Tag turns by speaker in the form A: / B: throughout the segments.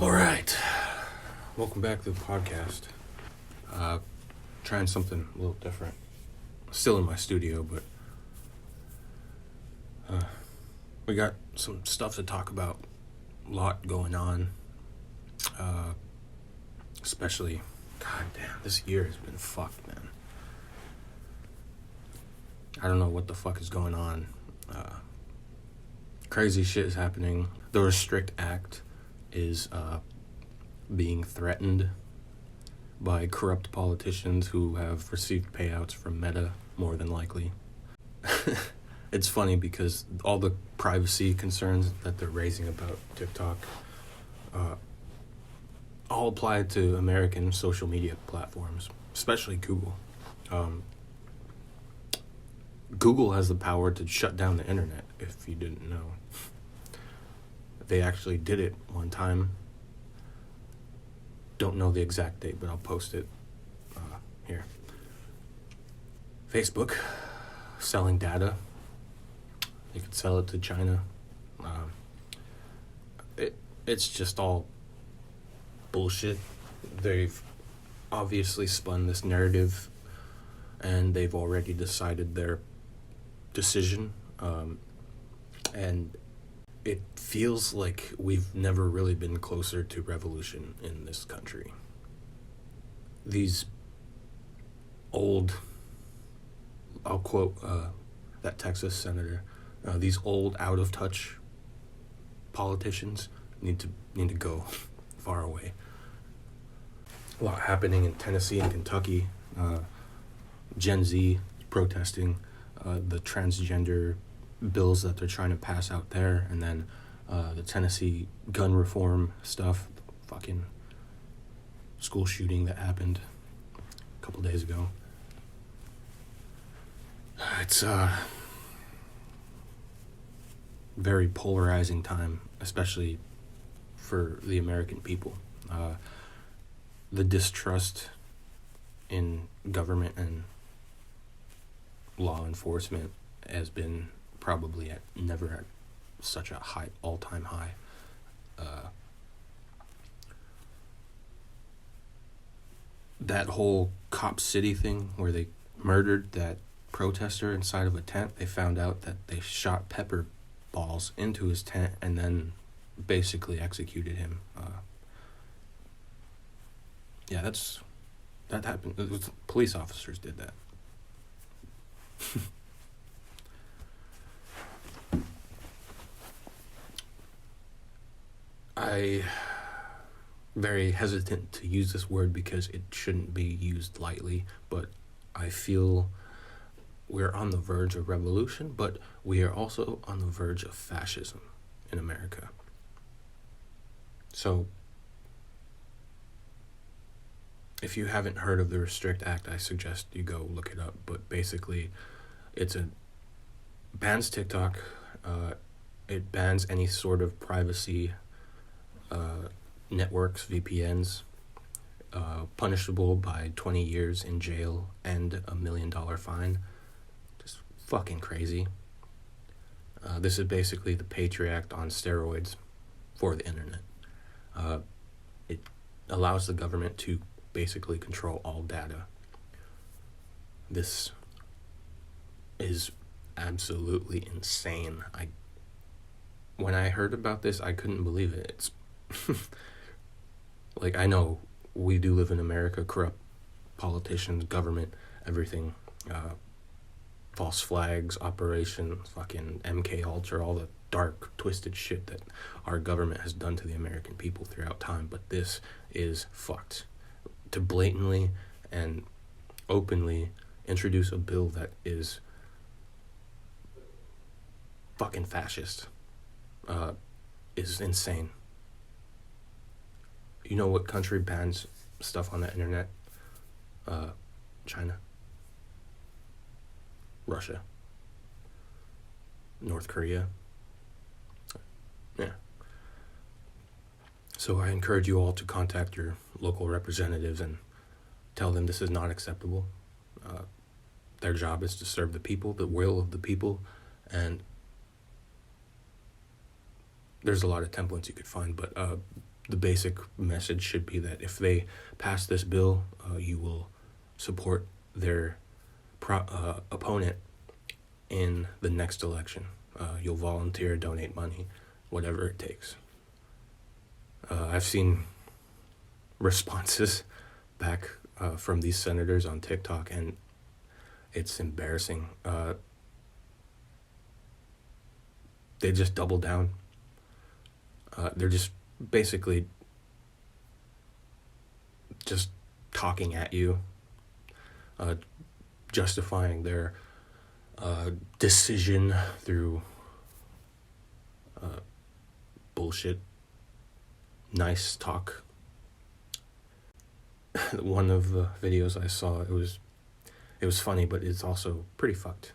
A: All right, welcome back to the podcast. Trying something a little different. Still in my studio, but we got some stuff to talk about. A lot going on. Especially, goddamn, this year has been fucked, man. I don't know what the fuck is going on. Crazy shit is happening. The Restrict Act is being threatened by corrupt politicians who have received payouts from Meta, more than likely. It's funny because all the privacy concerns that they're raising about TikTok all apply to American social media platforms, especially Google. Google has the power to shut down the internet, if you didn't know. They actually did it one time. Don't know the exact date, but I'll post it here. Facebook, selling data. They could sell it to China. It's just all bullshit. They've obviously spun this narrative, and they've already decided their decision. And it feels like we've never really been closer to revolution in this country. These old, I'll quote that Texas senator, these old out-of-touch politicians need to go far away. A lot happening in Tennessee and Kentucky. Gen Z protesting the transgender bills that they're trying to pass out there, and then the Tennessee gun reform stuff, fucking school shooting that happened a couple days ago. It's a very polarizing time, especially for the American people. The distrust in government and law enforcement has been probably never at such a high, all-time high. That whole Cop City thing where they murdered that protester inside of a tent, they found out that they shot pepper balls into his tent and then basically executed him. That happened. It was, police officers did that. I very hesitant to use this word because it shouldn't be used lightly, but I feel we're on the verge of revolution, but we are also on the verge of fascism in America. So, if you haven't heard of the Restrict Act, I suggest you go look it up, but basically it bans TikTok, it bans any sort of privacy networks, VPNs, punishable by 20 years in jail and $1 million fine. Just fucking crazy. This is basically the Patriot Act on steroids for the internet. It allows the government to basically control all data. This is absolutely insane. When I heard about this, I couldn't believe it. It's like, I know we do live in America, corrupt politicians, government, everything, false flags, operations, fucking MK Ultra, all the dark, twisted shit that our government has done to the American people throughout time, but this is fucked. To blatantly and openly introduce a bill that is fucking fascist is insane. You know what country bans stuff on the internet? China. Russia. North Korea. Yeah. So I encourage you all to contact your local representatives and tell them this is not acceptable. Their job is to serve the people, the will of the people, and there's a lot of templates you could find, but the basic message should be that if they pass this bill, you will support their opponent in the next election. You'll volunteer, donate money, whatever it takes. I've seen responses back from these senators on TikTok, and it's embarrassing. They just double down. They're just basically just talking at you, justifying their decision through bullshit, nice talk. One of the videos I saw, it was funny, but it's also pretty fucked.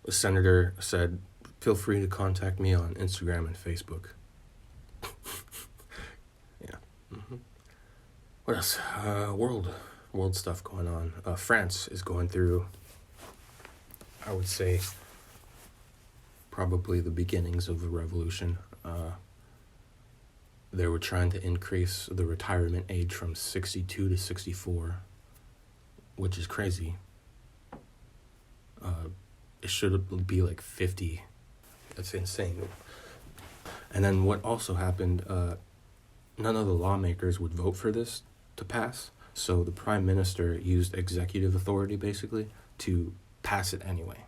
A: The senator said, "Feel free to contact me on Instagram and Facebook." Yeah. Mm-hmm. What else? World stuff going on. France is going through, I would say, probably the beginnings of a revolution. They were trying to increase the retirement age from 62 to 64, which is crazy. It should be like 50. That's insane. And then what also happened, none of the lawmakers would vote for this to pass, so the prime minister used executive authority, basically, to pass it anyway.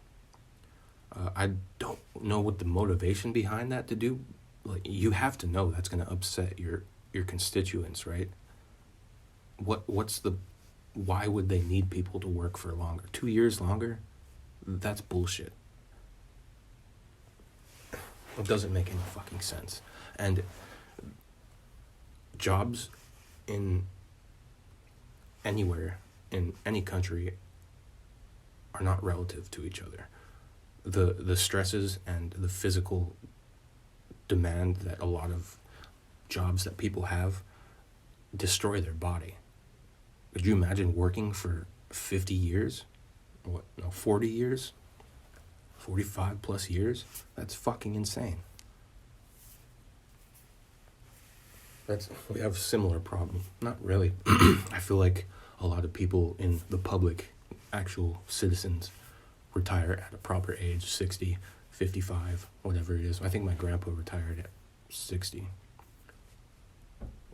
A: I don't know what the motivation behind that to do. Like, you have to know that's going to upset your constituents, right? Why would they need people to work for longer? 2 years longer? That's bullshit. It doesn't make any fucking sense. And jobs in anywhere, in any country, are not relative to each other. The stresses and the physical demand that a lot of jobs that people have destroy their body. Could you imagine working for 50 years? 40 years? 45 plus years? That's fucking insane. We have a similar problem. Not really. I feel like a lot of people in the public, actual citizens, retire at a proper age, 60, 55, whatever it is. I think my grandpa retired at 60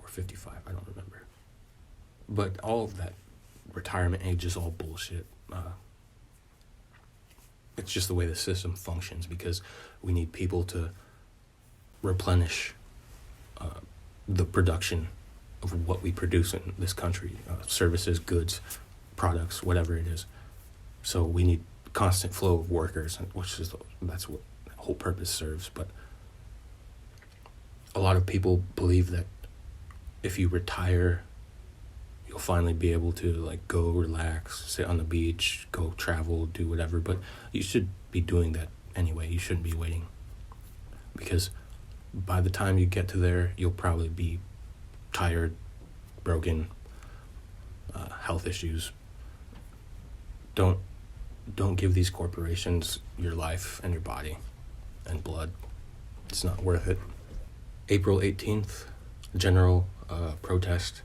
A: or 55, I don't remember. But all of that retirement age is all bullshit. It's just the way the system functions, because we need people to replenish the production of what we produce in this country, services, goods, products, whatever it is. So we need constant flow of workers, that's what the whole purpose serves. But a lot of people believe that if you retire, you'll finally be able to like go relax, sit on the beach, go travel, do whatever. But you should be doing that anyway. You shouldn't be waiting, because by the time you get to there, you'll probably be tired, broken, health issues. Don't give these corporations your life and your body and blood. It's not worth it. April 18th, general protest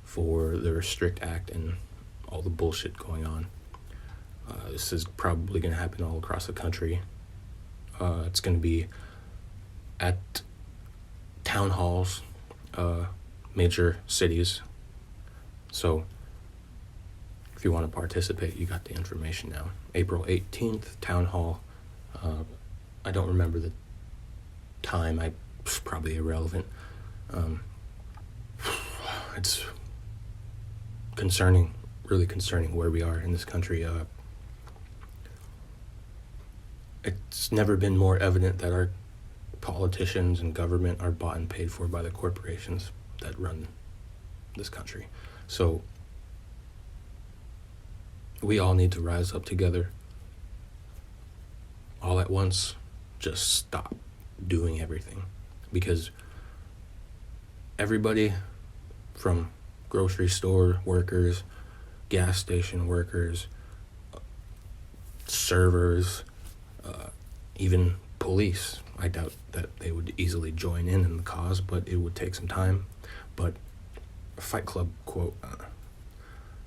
A: for the Restrict Act and all the bullshit going on. This is probably going to happen all across the country. It's going to be at town halls, major cities. So if you want to participate, you got the information now. April 18th, town hall. I don't remember the time. It's probably irrelevant. It's concerning, really concerning where we are in this country. It's never been more evident that our politicians and government are bought and paid for by the corporations that run this country. So we all need to rise up together all at once. Just stop doing everything, because everybody from grocery store workers, gas station workers, servers, even police, I doubt that they would easily join in the cause, but it would take some time. But Fight Club quote,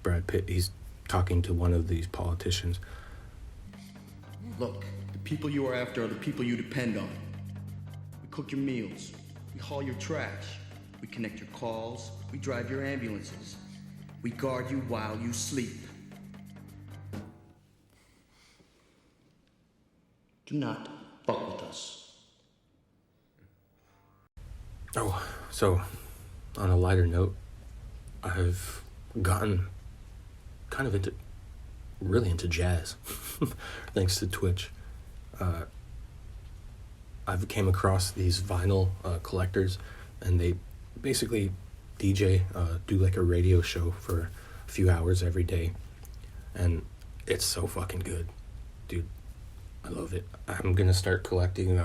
A: Brad Pitt, he's talking to one of these politicians.
B: Look, the people you are after are the people you depend on. We cook your meals, we haul your trash, we connect your calls, we drive your ambulances, we guard you while you sleep. Do not fuck with us.
A: Oh, so on a lighter note, I've gotten kind of really into jazz, thanks to Twitch. I've came across these vinyl collectors, and they basically DJ, do like a radio show for a few hours every day, and it's so fucking good, dude. I love it. I'm gonna start collecting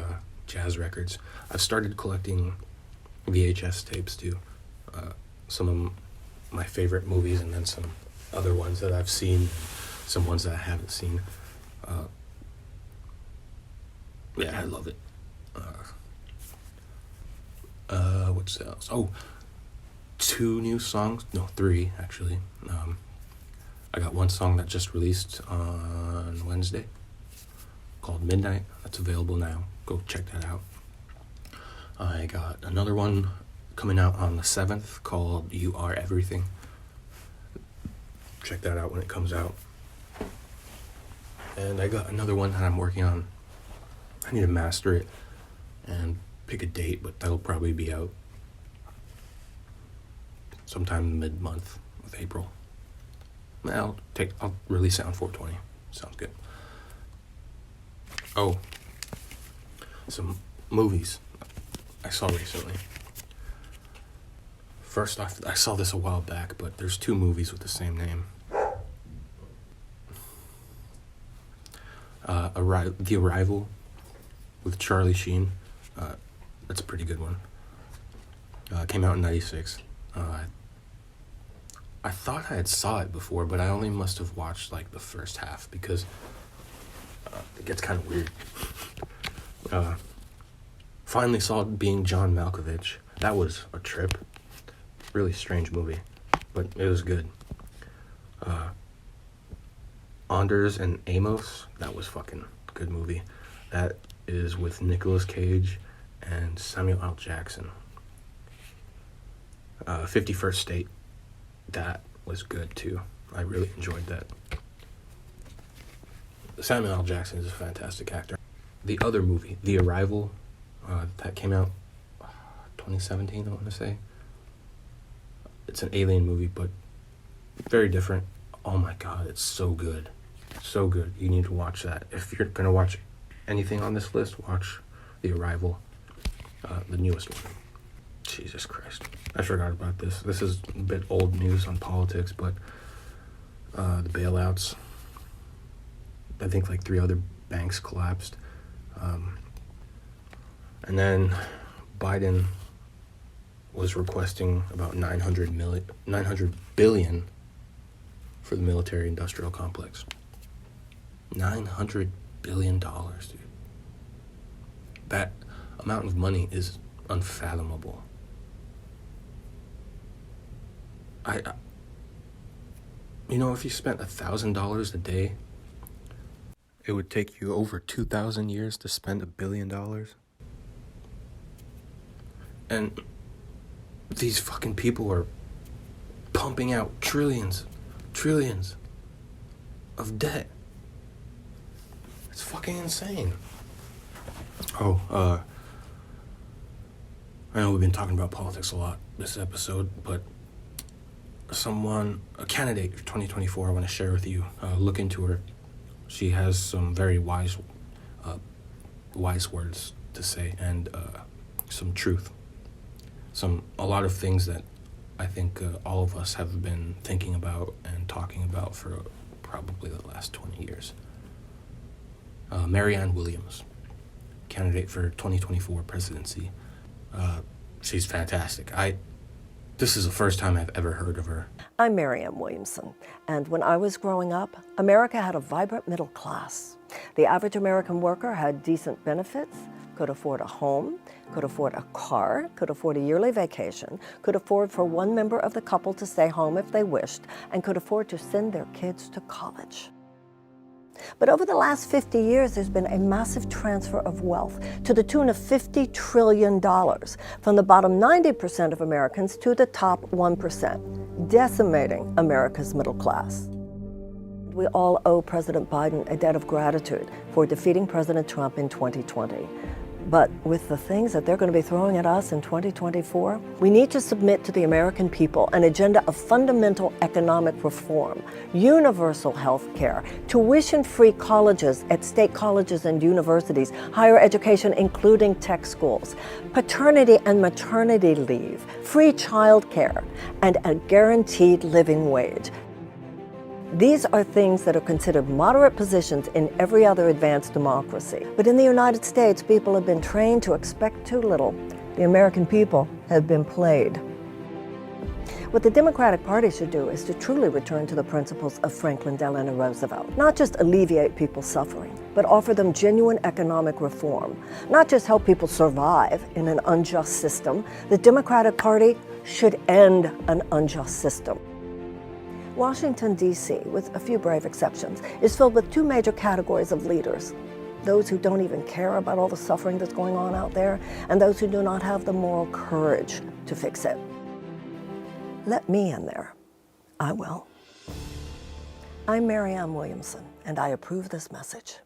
A: jazz records. I've started collecting VHS tapes too. Some of my favorite movies, and then some other ones that I've seen, some ones that I haven't seen. Yeah, I love it. What's else? Oh, 2 new songs. No, 3 actually. I got one song that just released on Wednesday called Midnight. That's available now. Go check that out. I got another one coming out on the 7th called You Are Everything. Check that out when it comes out. And I got another one that I'm working on. I need to master it and pick a date, but that'll probably be out sometime mid-month of April. I'll release it on 420. Sounds good. Oh, some movies I saw recently. First off, I saw this a while back, but there's 2 movies with the same name. The Arrival with Charlie Sheen. That's a pretty good one. Came out in 96. I thought I had saw it before, but I only must have watched like the first half because it gets kind of weird. Finally saw it being John Malkovich. That was a trip. Really strange movie, but it was good. Anders and Amos, that was fucking good movie. That is with Nicolas Cage and Samuel L. Jackson. 51st State, that was good too. I really enjoyed that. Samuel L. Jackson is a fantastic actor. The other movie, The Arrival, that came out 2017, I want to say. It's an alien movie, but very different. Oh my god, it's so good. So good. You need to watch that. If you're going to watch anything on this list, watch The Arrival, the newest one. Jesus Christ. I forgot about this. This is a bit old news on politics, but the bailouts. I think like 3 other banks collapsed. And then Biden was requesting about $900 billion for the military-industrial complex. $900 billion, dude. That amount of money is unfathomable. If you spent $1,000 a day, it would take you over 2,000 years to spend $1 billion. And these fucking people are pumping out trillions of debt. It's fucking insane. I know we've been talking about politics a lot this episode, but a candidate for 2024 I want to share with you. Look into her. She has some very wise words to say, and some truth. A lot of things that I think all of us have been thinking about and talking about for probably the last 20 years. Marianne Williams, candidate for 2024 presidency. She's fantastic. This is the first time I've ever heard of her.
C: I'm Marianne Williamson, and when I was growing up, America had a vibrant middle class. The average American worker had decent benefits, could afford a home, could afford a car, could afford a yearly vacation, could afford for one member of the couple to stay home if they wished, and could afford to send their kids to college. But over the last 50 years, there's been a massive transfer of wealth to the tune of $50 trillion from the bottom 90% of Americans to the top 1%, decimating America's middle class. We all owe President Biden a debt of gratitude for defeating President Trump in 2020. But with the things that they're going to be throwing at us in 2024, we need to submit to the American people an agenda of fundamental economic reform, universal health care, tuition-free colleges at state colleges and universities, higher education including tech schools, paternity and maternity leave, free child care, and a guaranteed living wage. These are things that are considered moderate positions in every other advanced democracy. But in the United States, people have been trained to expect too little. The American people have been played. What the Democratic Party should do is to truly return to the principles of Franklin Delano Roosevelt. Not just alleviate people's suffering, but offer them genuine economic reform. Not just help people survive in an unjust system. The Democratic Party should end an unjust system. Washington, D.C., with a few brave exceptions, is filled with two major categories of leaders. Those who don't even care about all the suffering that's going on out there, and those who do not have the moral courage to fix it. Let me in there. I will. I'm Marianne Williamson, and I approve this message.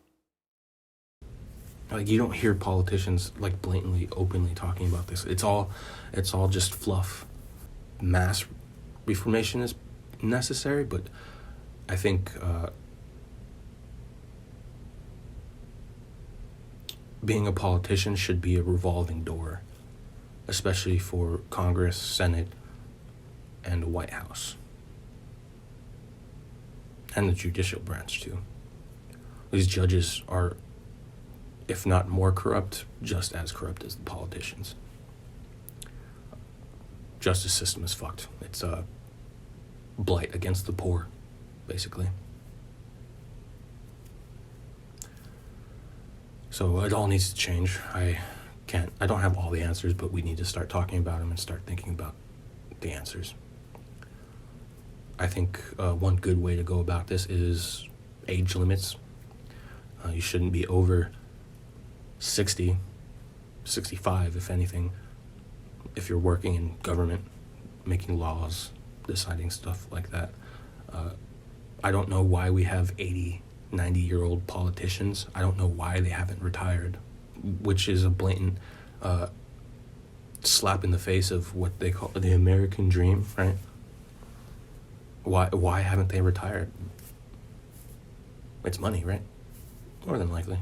A: Like, you don't hear politicians like blatantly, openly talking about this. It's all just fluff. Mass reformation is necessary, but I think being a politician should be a revolving door, especially for Congress, Senate, and the White House, and the judicial branch too. These judges are, if not more corrupt, just as corrupt as the politicians. Justice system is fucked. It's blight against the poor, basically. So it all needs to change. I don't have all the answers, but we need to start talking about them and start thinking about the answers. I think one good way to go about this is age limits. You shouldn't be over 60, 65, if anything, if you're working in government, making laws, deciding stuff like that. I don't know why we have 80, 90-year-old politicians. I don't know why they haven't retired, which is a blatant slap in the face of what they call the American dream, right? Why haven't they retired? It's money, right? More than likely.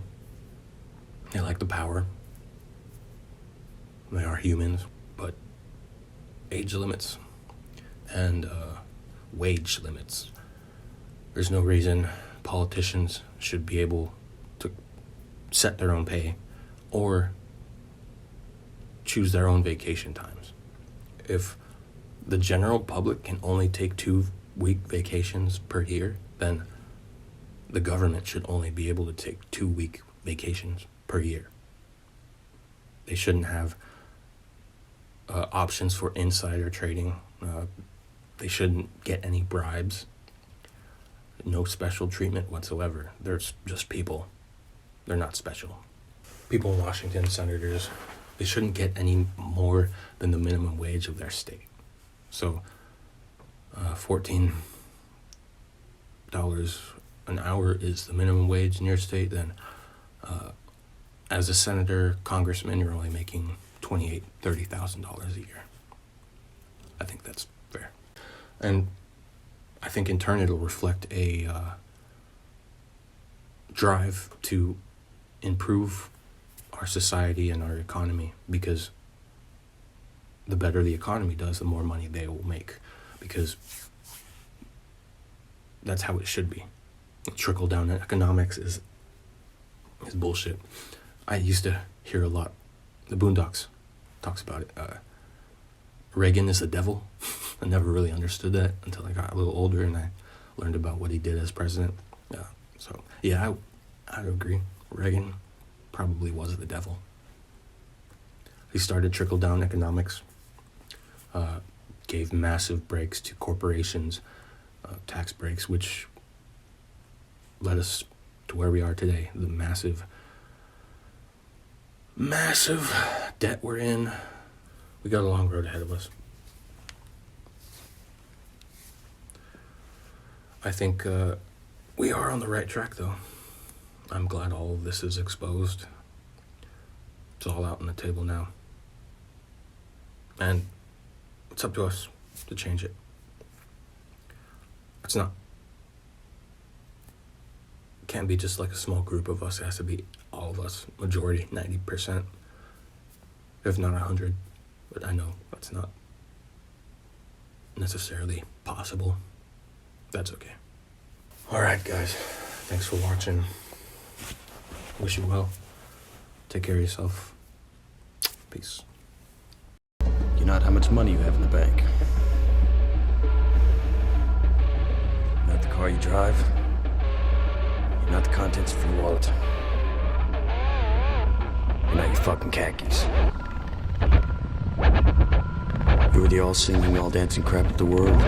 A: They like the power. They are humans, but age limits and wage limits. There's no reason politicians should be able to set their own pay or choose their own vacation times. If the general public can only take 2-week vacations per year, then the government should only be able to take 2-week vacations per year. They shouldn't have options for insider trading. They shouldn't get any bribes. No special treatment whatsoever. They're just people. They're not special. People in Washington, senators, they shouldn't get any more than the minimum wage of their state. So, $14 an hour is the minimum wage in your state, then as a senator, congressman, you're only making $28,000, $30,000 a year. I think that's fair. And I think in turn it'll reflect a drive to improve our society and our economy, because the better the economy does, the more money they will make, because that's how it should be. Trickle-down economics is bullshit. I used to hear a lot. The Boondocks talks about it. Reagan is the devil. I never really understood that until I got a little older and I learned about what he did as president. I would agree. Reagan probably was the devil. He started trickle-down economics, gave massive breaks to corporations, tax breaks, which led us to where we are today. The massive debt we're in. We got a long road ahead of us. I think we are on the right track, though. I'm glad all of this is exposed. It's all out on the table now. And it's up to us to change it. It can't be just like a small group of us. It has to be all of us, majority, 90%, if not 100. But I know that's not necessarily possible. That's okay. All right, guys. Thanks for watching. Wish you well. Take care of yourself. Peace.
B: You're not how much money you have in the bank. Not the car you drive. You're not the contents of your wallet. You're not your fucking khakis. You're the all-singing, all-dancing crap of the world.